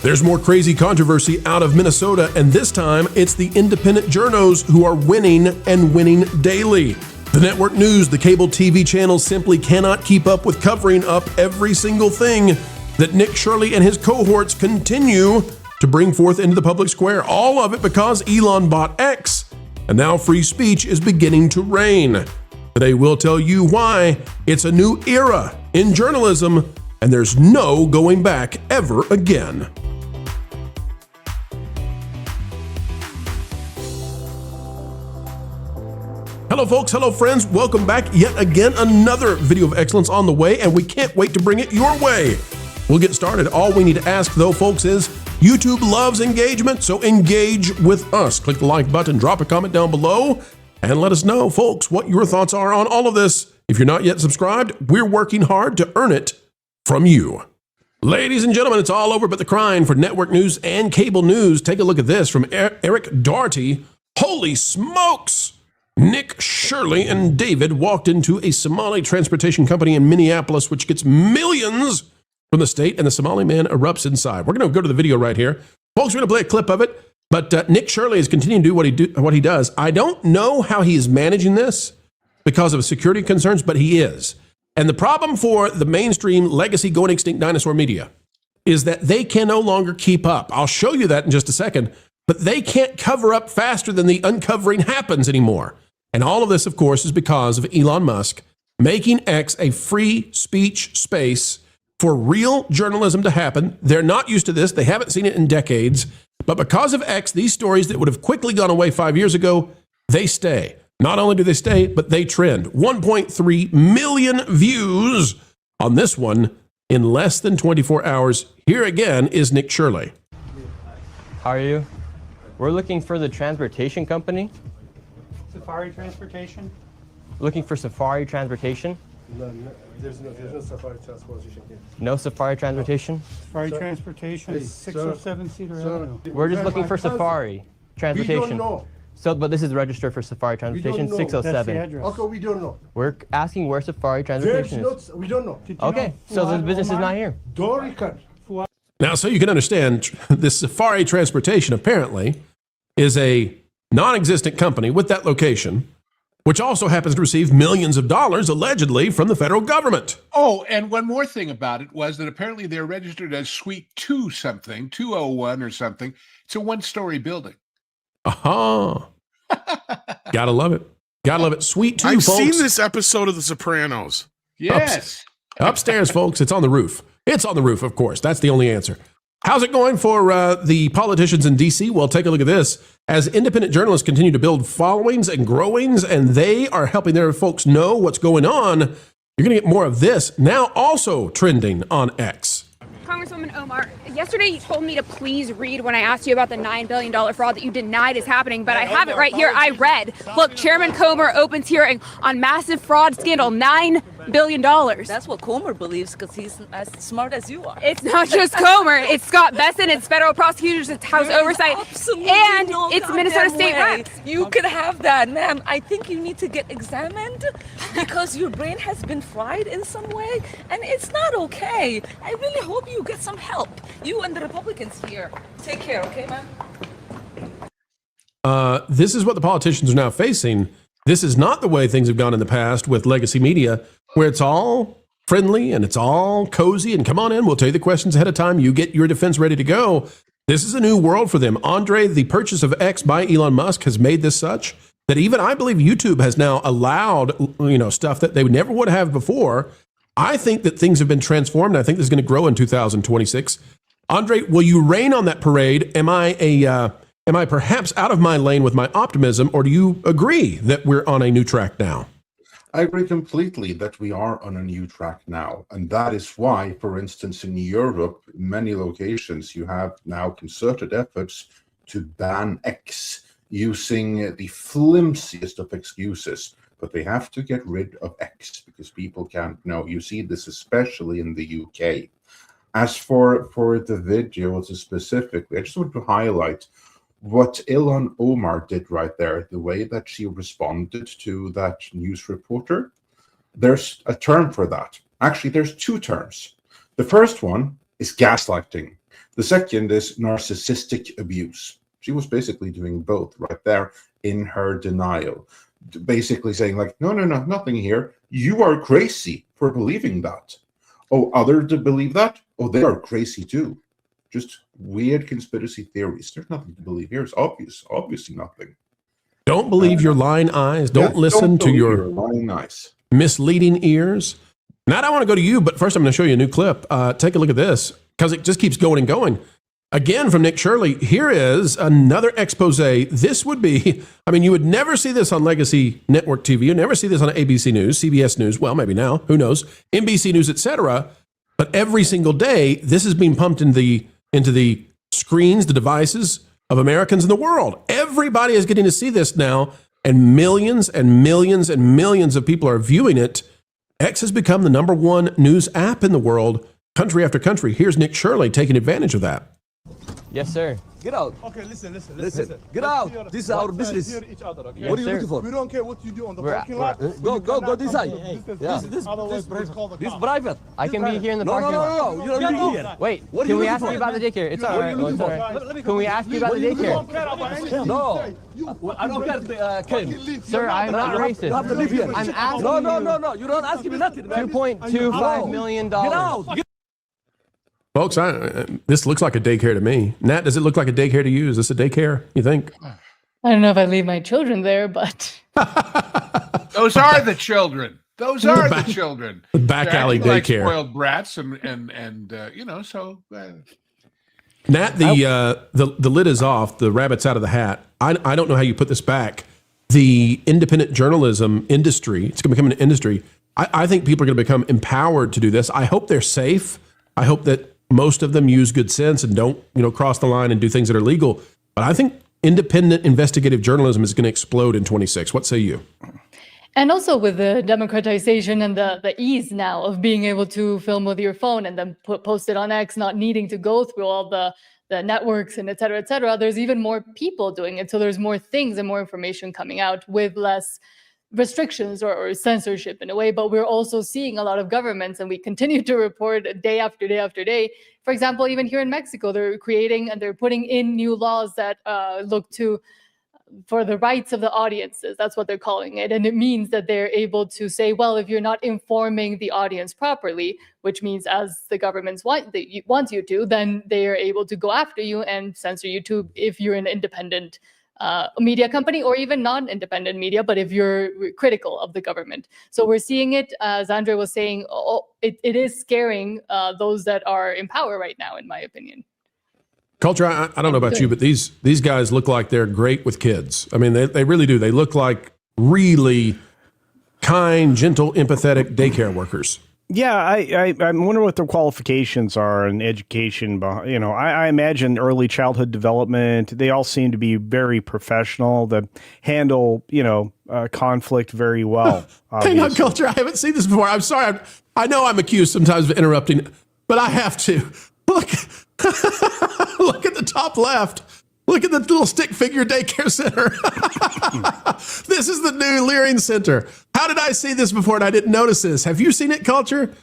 There's more crazy controversy out of Minnesota, and this time it's the independent journos who are winning and winning daily. The network news, the cable TV channels simply cannot keep up with covering up every single thing that Nick Shirley and his cohorts continue to bring forth into the public square. All of it because Elon bought X, and now free speech is beginning to reign. Today we'll tell you why it's a new era in journalism, and there's no going back ever again. Hello folks, hello friends, welcome back yet again. Another video of excellence on the way, and we can't wait to bring it your way. We'll get started. All we need to ask though, folks, is YouTube loves engagement, so engage with us. Click the like button, drop a comment down below, and let us know, folks, what your thoughts are on all of this. If you're not yet subscribed, we're working hard to earn it from you. Ladies and gentlemen, it's all over but the crying for network news and cable news. Take a look at this from Eric Doherty. Holy smokes! Nick Shirley and David walked into a Somali transportation company in Minneapolis, which gets millions from the state, and the Somali man erupts inside. We're going to go to the video right here. Folks, we're going to play a clip of it, but Nick Shirley is continuing to do what he does. I don't know how he is managing this because of security concerns, but he is. And the problem for the mainstream legacy going extinct dinosaur media is that they can no longer keep up. I'll show you that in just a second, but they can't cover up faster than the uncovering happens anymore. And all of this, of course, is because of Elon Musk making X a free speech space for real journalism to happen. They're not used to this. They haven't seen it in decades. But because of X, these stories that would have quickly gone away 5 years ago, they stay. Not only do they stay, but they trend. 1.3 million views on this one in less than 24 hours. Here again is Nick Shirley. How are you? We're looking for the transportation company. Safari Transportation? Looking for Safari Transportation? No, there's no Safari Transportation here. No Safari Transportation? Safari Transportation is 607 Cedar Avenue. We're just looking for Safari Transportation. We don't know. So, but this is registered for Safari Transportation, We don't know. 607. That's the address. Okay, we don't know. We're asking where Safari Transportation is. We don't know. Did you Okay, know so the Fuad business is Omar? not here. Don't record. Now, so you can understand, this Safari Transportation apparently is a non-existent company with that location, which also happens to receive millions of dollars allegedly from the federal government. Oh, and one more thing about it was that apparently they're registered as Suite 2 something, 201 or something. It's a one-story building. Aha. Gotta love it. Gotta love it. Suite 2, I've folks. seen this episode of The Sopranos. Yes. Upstairs, folks. It's on the roof. It's on the roof, of course. That's the only answer. How's it going for the politicians in D.C.? Well, take a look at this. As independent journalists continue to build followings and growings, and they are helping their folks know what's going on, you're going to get more of this now also trending on X. Congresswoman Omar, yesterday you told me to please read when I asked you about the $9 billion fraud that you denied is happening, but I have it right here. I read. Look, Chairman Comer opens hearing on massive fraud scandal, $9 billion. That's what Comer believes because he's as smart as you are. It's not just Comer. It's Scott Besson. It's federal prosecutors. It's House Oversight. And no it's Minnesota State way. Reps. You can have that, ma'am. I think you need to get examined because your brain has been fried in some way, and it's not okay. I really hope you get some help. You and the Republicans here. Take care, okay, ma'am? This is what the politicians are now facing. This is not the way things have gone in the past with legacy media, where it's all friendly and it's all cozy and come on in, we'll tell you the questions ahead of time. You get your defense ready to go. This is a new world for them. Andre, the purchase of X by Elon Musk has made this such that even I believe YouTube has now allowed, stuff that they never would have before. I think that things have been transformed. I think this is going to grow in 2026. Andre, will you rain on that parade? Am I perhaps out of my lane with my optimism, or do you agree that we're on a new track now? I agree completely that we are on a new track now. And that is why, for instance, in Europe, in many locations, you have now concerted efforts to ban X using the flimsiest of excuses. But they have to get rid of X because people can't know. You see this especially in the UK. As for the video specifically, I just want to highlight what Ilhan Omar did right there, the way that she responded to that news reporter. There's a term for that. Actually, there's two terms. The first one is gaslighting. The second is narcissistic abuse. She was basically doing both right there in her denial, basically saying like, no, nothing here. You are crazy for believing that. Oh, others believe that? Oh, they are crazy too. Just weird conspiracy theories. There's nothing to believe here. It's obviously nothing. Don't believe your lying eyes. Don't listen to your lying eyes. Misleading ears. Now I want to go to you, but first I'm going to show you a new clip. Take a look at this, because it just keeps going and going. Again, from Nick Shirley, here is another expose. This would be, I mean, you would never see this on Legacy Network TV. You'd never see this on ABC News, CBS News. Well, maybe now, who knows? NBC News, etc. But every single day, this is being pumped into the screens, the devices of Americans in the world. Everybody is getting to see this now, and millions and millions and millions of people are viewing it. X has become the #1 news app in the world, country after country. Here's Nick Shirley taking advantage of that. Yes, sir. Get out. Okay, listen. Get out. This is our business. Each other, okay? Yes, What are you sir. looking for? We don't care what you do on the parking lot. Go this side. Yeah. This is private. I can be here in the No, parking lot. no. You don't be here. Wait, What are can you we looking ask you for? about the daycare? It's all right. What are you It's looking all for? right. Can we ask you about the daycare? No. I don't care, Kane. Sir, I'm not racist. You have to live here. I'm asking No. You don't ask me nothing, man. $2.25 million. Get out. Folks, this looks like a daycare to me. Nat, does it look like a daycare to you? Is this a daycare, you think? I don't know if I leave my children there, but... Those are the children. Those are the children. The back They're alley acting like daycare. spoiled brats, and you know, so. Nat, the lid is off. The rabbit's out of the hat. I don't know how you put this back. The independent journalism industry, it's going to become an industry. I think people are going to become empowered to do this. I hope they're safe. I hope that most of them use good sense and don't, cross the line and do things that are legal. But I think independent investigative journalism is going to explode in 26. What say you? And also with the democratization and the ease now of being able to film with your phone and then post it on X, not needing to go through all the networks and et cetera, there's even more people doing it. So there's more things and more information coming out with less restrictions or censorship in a way. But we're also seeing a lot of governments, and we continue to report day after day after day. For example, even here in Mexico, they're creating and they're putting in new laws that look to for the rights of the audiences. That's what they're calling it. And it means that they're able to say, well, if you're not informing the audience properly, which means as the governments want you to, then they are able to go after you and censor you too if you're an independent media company or even non-independent media, but if you're critical of the government. So we're seeing it, as Andre was saying, it is scaring those that are in power right now, in my opinion. Culture, I don't know about you, but these guys look like they're great with kids. I mean, they really do. They look like really kind, gentle, empathetic daycare workers. Yeah, I wonder what their qualifications are in education. I imagine early childhood development. They all seem to be very professional, that handle, conflict very well. Hang on, Culture. I haven't seen this before. I'm sorry. I know I'm accused sometimes of interrupting, but I have to. Look, look at the top left. Look at the little stick figure daycare center. This is the new Leering Center. How did I see this before and I didn't notice this? Have you seen it, Culture?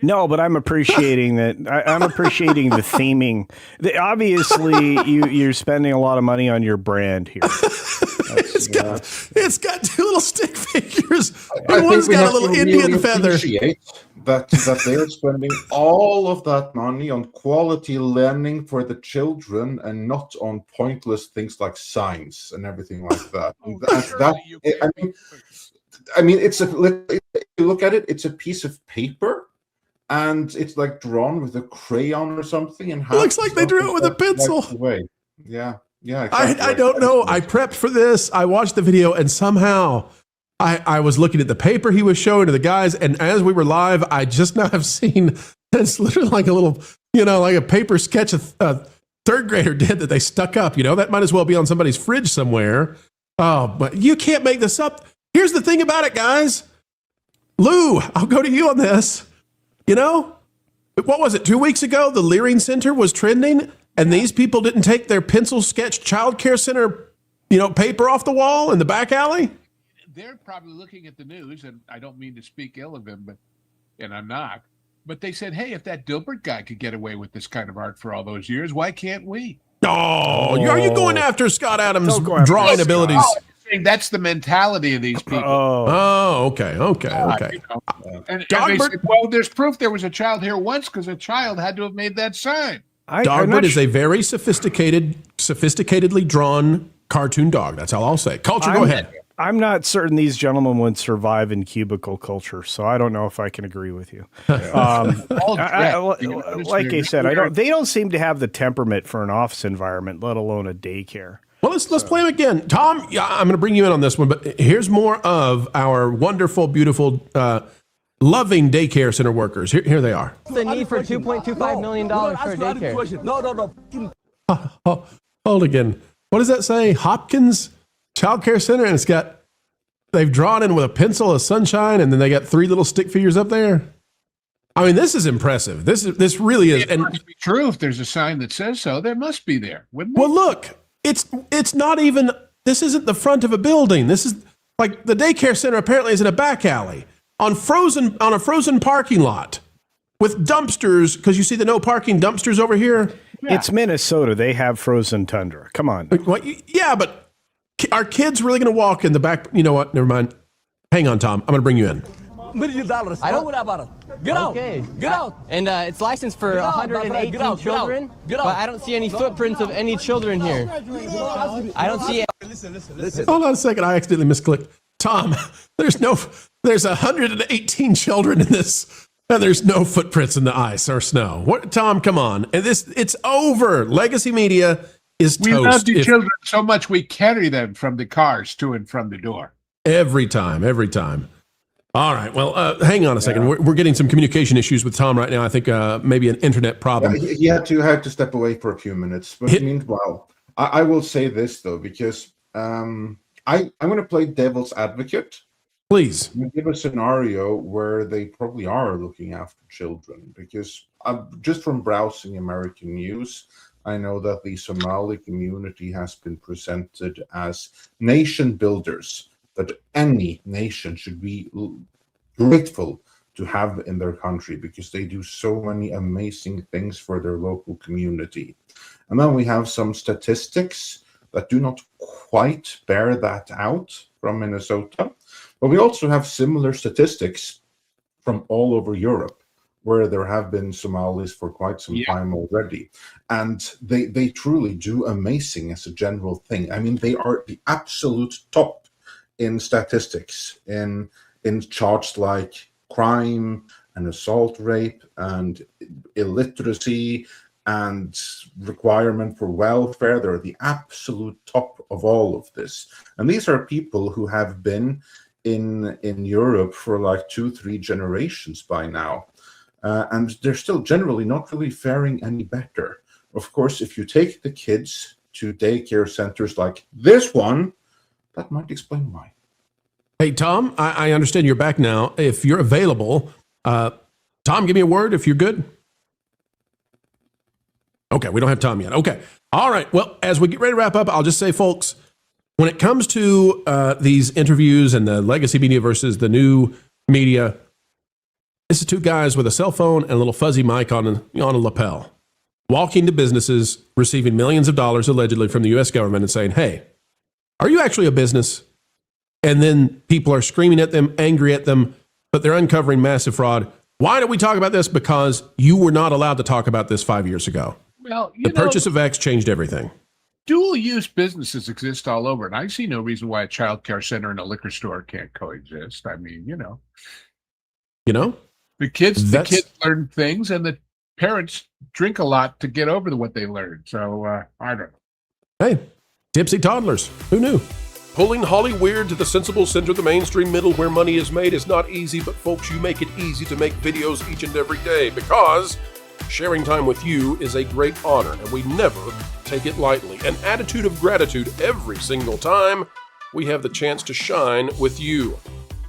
No, but I'm appreciating that. I'm appreciating the theming. Obviously, you're spending a lot of money on your brand here. It's got two little stick figures. And one's got a little Indian feather. That they are spending all of that money on quality learning for the children and not on pointless things like science and everything like that. I mean, if you look at it, it's a piece of paper, and it's like drawn with a crayon or something. And it looks like they drew it with a pencil. Yeah. Exactly. I don't know. I prepped for this. I watched the video, and somehow I was looking at the paper he was showing to the guys, and as we were live, I just now have seen it's literally like a little, like a paper sketch a third grader did that they stuck up. That might as well be on somebody's fridge somewhere. Oh, but you can't make this up. Here's the thing about it, guys. Lou, I'll go to you on this. What was it? 2 weeks ago, the Leering Center was trending, and these people didn't take their pencil sketch child care center, paper off the wall in the back alley. They're probably looking at the news, and I don't mean to speak ill of them, and I'm not. But they said, hey, if that Dilbert guy could get away with this kind of art for all those years, why can't we? Oh, are you going after Scott Adams' after drawing Scott. abilities? That's the mentality of these people. Okay. And they said, well, there's proof there was a child here once because a child had to have made that sign. Dogbert is a very sophisticatedly drawn cartoon dog. That's all I'll say. Culture, go ahead. I'm not certain these gentlemen would survive in cubicle culture, so I don't know if I can agree with you. Like I said, they don't seem to have the temperament for an office environment, let alone a daycare. Well, let's play them again. Tom, I'm going to bring you in on this one, but here's more of our wonderful, beautiful, loving daycare center workers. Here they are. The need for $2.25 million for a daycare. No. Hold again. What does that say? Hopkins Child Care Center, and they've drawn in with a pencil of sunshine, and then they got 3 little stick figures up there. I mean, this is impressive. This really is. It must be true if there's a sign that says so. There must be there, wouldn't it? Well, look, it's not even. This isn't the front of a building. This is like the daycare center. Apparently, is in a back alley on a frozen parking lot with dumpsters. Because you see the no parking dumpsters over here. Yeah. It's Minnesota. They have frozen tundra. Come on. What? Yeah, but. Are kids really going to walk in the back? You know what? Never mind. Hang on, Tom. I'm going to bring you in. $1 million. I don't. Get out. Okay. Get out. And it's licensed for 118 children, but I don't see any footprints of any children here. I don't see. Listen. Hold on a second. I accidentally misclicked. Tom, there's 118 children in this, and there's no footprints in the ice or snow. What? Tom, come on. And it's over. Legacy Media is toast. We love the children so much we carry them from the cars to and from the door. Every time. All right. Well, hang on a second. We're getting some communication issues with Tom right now. I think maybe an internet problem. He had to step away for a few minutes. But meanwhile, I will say this, though, because I'm going to play devil's advocate. Please. Give a scenario where they probably are looking after children. Because just from browsing American news, I know that the Somali community has been presented as nation builders, that any nation should be grateful to have in their country because they do so many amazing things for their local community. And then we have some statistics that do not quite bear that out from Minnesota, but we also have similar statistics from all over Europe, where there have been Somalis for quite some time already. And they truly do amazing as a general thing. I mean, they are the absolute top in statistics, in charts like crime and assault rape and illiteracy and requirement for welfare. They're the absolute top of all of this. And these are people who have been in Europe for like 2-3 generations by now. And they're still generally not really faring any better. Of course, if you take the kids to daycare centers like this one, that might explain why. Hey, Tom, I understand you're back now. If you're available, Tom, give me a word if you're good. Okay, we don't have Tom yet. Okay. All right. Well, as we get ready to wrap up, I'll just say, folks, when it comes to these interviews and the legacy media versus the new media, this is 2 guys with a cell phone and a little fuzzy mic on a lapel, walking to businesses, receiving millions of dollars allegedly from the U.S. government and saying, hey, are you actually a business? And then people are screaming at them, angry at them, but they're uncovering massive fraud. Why do we talk about this? Because you were not allowed to talk about this 5 years ago. Well, the purchase of X changed everything. Dual-use businesses exist all over, and I see no reason why a child care center and a liquor store can't coexist. I mean, the kids learn things, and the parents drink a lot to get over what they learned. So I don't know. Hey, tipsy toddlers. Who knew? Pulling Holly Weird to the sensible center of the mainstream middle where money is made is not easy, but folks, you make it easy to make videos each and every day because sharing time with you is a great honor, and we never take it lightly. An attitude of gratitude every single time we have the chance to shine with you.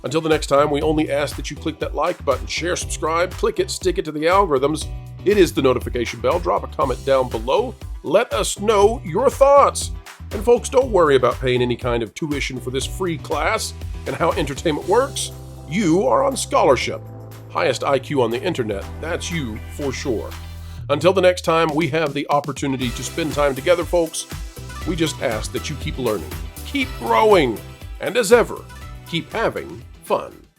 Until the next time, we only ask that you click that like button, share, subscribe, click it, stick it to the algorithms. It is the notification bell. Drop a comment down below. Let us know your thoughts. And folks, don't worry about paying any kind of tuition for this free class and how entertainment works. You are on scholarship. highest IQ on the internet, that's you for sure. Until the next time we have the opportunity to spend time together, folks, we just ask that you keep learning, keep growing, and as ever, keep having fun.